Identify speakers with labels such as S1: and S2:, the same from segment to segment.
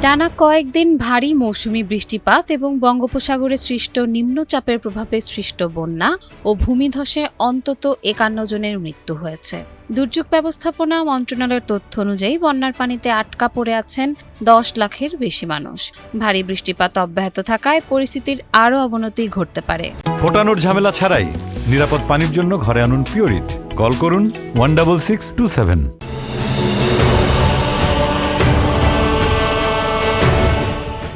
S1: টানা কয়েকদিন ভারী মৌসুমি বৃষ্টিপাত এবং বঙ্গোপসাগরে সৃষ্ট নিম্নচাপের প্রভাবে সৃষ্ট বন্যা ও ভূমিধসে অন্তত ৫১ জনের মৃত্যু হয়েছে। দুর্যোগ ব্যবস্থাপনা মন্ত্রণালয়ের তথ্য অনুযায়ী বন্যার পানিতে আটকা পড়ে আছেন ১০ লাখের বেশি মানুষ। ভারী বৃষ্টিপাত অব্যাহত থাকায় পরিস্থিতির আরও অবনতি ঘটতে পারে।
S2: ফোটানোর ঝামেলা ছাড়াই নিরাপদ পানির জন্য ঘরে আনুন পিওরিট। কল করুন 16627।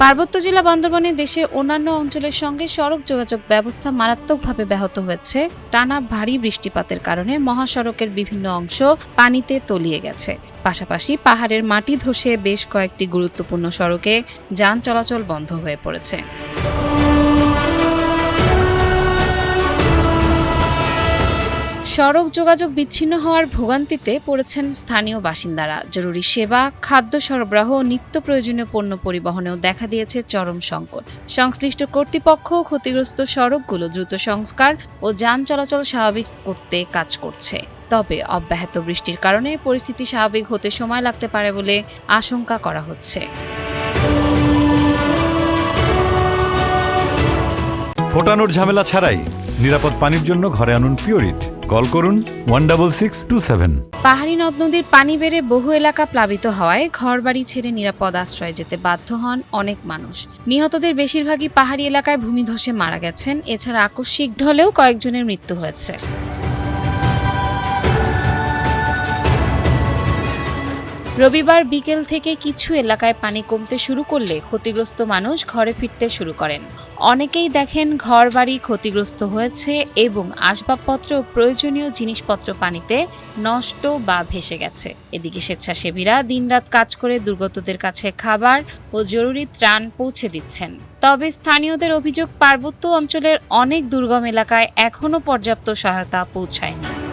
S1: পার্বত্য জেলা বান্দরবানে দেশের অন্যান্য অঞ্চলের সঙ্গে সড়ক যোগাযোগ ব্যবস্থা মারাত্মকভাবে ব্যাহত হয়েছে। টানা ভারী বৃষ্টিপাতের কারণে মহাসড়কের বিভিন্ন অংশ পানিতে তলিয়ে গেছে। পাশাপাশি পাহাড়ের মাটি ধসে বেশ কয়েকটি গুরুত্বপূর্ণ সড়কে যান চলাচল বন্ধ হয়ে পড়েছে। সড়ক যোগাযোগ বিচ্ছিন্ন হওয়ার ভোগান্তিতে পড়েছেন স্থানীয় বাসিন্দারা। জরুরি সেবা, খাদ্য সরবরাহ ও নিত্য প্রয়োজনীয় পণ্য পরিবহনেও দেখা দিয়েছে চরম সংকট। সংশ্লিষ্ট কর্তৃপক্ষ ক্ষতিগ্রস্ত সড়কগুলো দ্রুত সংস্কার ও যান চলাচল স্বাভাবিক করতে কাজ করছে। তবে অব্যাহত বৃষ্টির কারণে পরিস্থিতি স্বাভাবিক হতে সময় লাগতে পারে বলে আশঙ্কা করা হচ্ছে।
S2: ফোটানোর ঝামেলা ছাড়াই নিরাপদ পানির জন্য ঘরে আনুন পিওরিট। কল করুন 16627।
S1: পাহাড়ি নদ নদীর পানি বেড়ে বহু এলাকা প্লাবিত হওয়ায় ঘরবাড়ি ছেড়ে নিরাপদ আশ্রয়ে যেতে বাধ্য হন অনেক মানুষ। নিহতদের বেশিরভাগই পাহাড়ি এলাকায় ভূমিধসে মারা গেছেন। এছাড়া আকস্মিক ঢলেও কয়েকজনের মৃত্যু হয়েছে। রবিবার বিকেল থেকে কিছু এলাকায় পানি কমতে শুরু করলে ক্ষতিগ্রস্ত মানুষ ঘরে ফিরতে শুরু করেন। অনেকেই দেখেন ঘরবাড়ি ক্ষতিগ্রস্ত হয়েছে এবং আসবাবপত্র ও প্রয়োজনীয় জিনিসপত্র পানিতে নষ্ট বা ভেসে গেছে। এদিকে স্বেচ্ছাসেবীরা দিনরাত কাজ করে দুর্গতদের কাছে খাবার ও জরুরি ত্রাণ পৌঁছে দিচ্ছেন। তবে স্থানীয়দের অভিযোগ, পার্বত্য অঞ্চলের অনেক দুর্গম এলাকায় এখনও পর্যাপ্ত সহায়তা পৌঁছায়নি।